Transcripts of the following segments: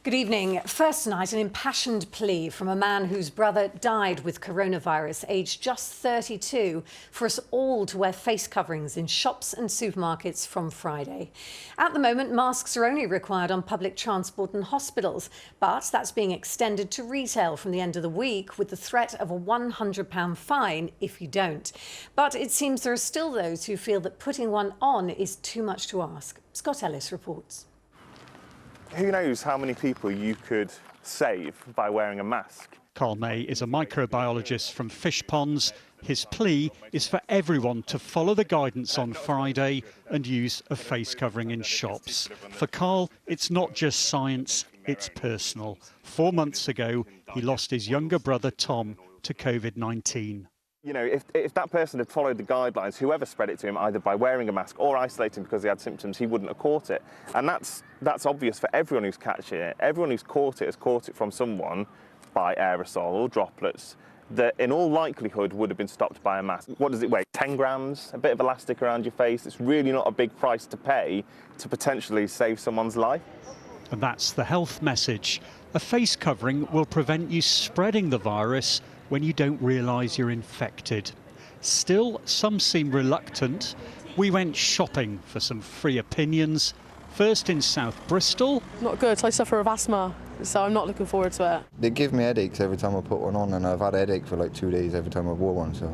Good evening. First tonight, an impassioned plea from a man whose brother died with coronavirus, aged just 32, for us all to wear face coverings in shops and supermarkets from Friday. At the moment, masks are only required on public transport and hospitals, but that's being extended to retail from the end of the week with the threat of a £100 fine if you don't. But it seems there are still those who feel that putting one on is too much to ask. Scott Ellis reports. Who knows how many people you could save by wearing a mask? Carl May is a microbiologist from fish ponds. His plea is for everyone to follow the guidance on Friday and use a face covering in shops. For Carl, it's not just science, it's personal. 4 months ago, he lost his younger brother Tom to COVID-19. You know, if that person had followed the guidelines, whoever spread it to him, either by wearing a mask or isolating because he had symptoms, he wouldn't have caught it. And that's obvious for everyone who's catching it. Everyone who's caught it has caught it from someone by aerosol or droplets that in all likelihood would have been stopped by a mask. What does it weigh? 10 grams? A bit of elastic around your face. It's really not a big price to pay to potentially save someone's life. And that's the health message. A face covering will prevent you spreading the virus when you don't realise you're infected. Still, some seem reluctant. We went shopping for some free opinions. First in South Bristol. Not good. I suffer of asthma, so I'm not looking forward to it. They give me headaches every time I put one on, and I've had a headache for like 2 days every time I've worn one, so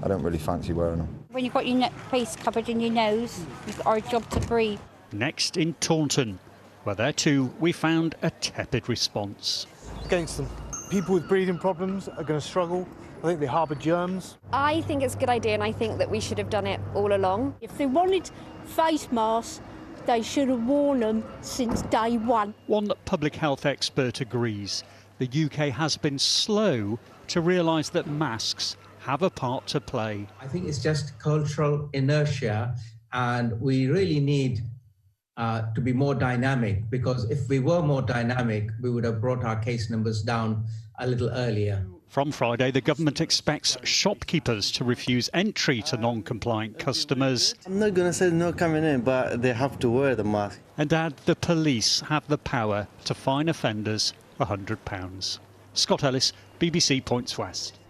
I don't really fancy wearing them. When you've got your face covered in your nose, it's our job to breathe. Next in Taunton, where there too we found a tepid response. Against them. People with breathing problems are going to struggle. I think they harbour germs. I think it's a good idea, and I think that we should have done it all along. If they wanted face masks, they should have worn them since day one. One public health expert agrees. The UK has been slow to realise that masks have a part to play. I think it's just cultural inertia, and we really need to be more dynamic, because if we were more dynamic, we would have brought our case numbers down a little earlier. From Friday, the government expects shopkeepers to refuse entry to non-compliant customers. I'm not going to say no coming in, but they have to wear the mask. And add the police have the power to fine offenders £100. Scott Ellis, BBC Points West.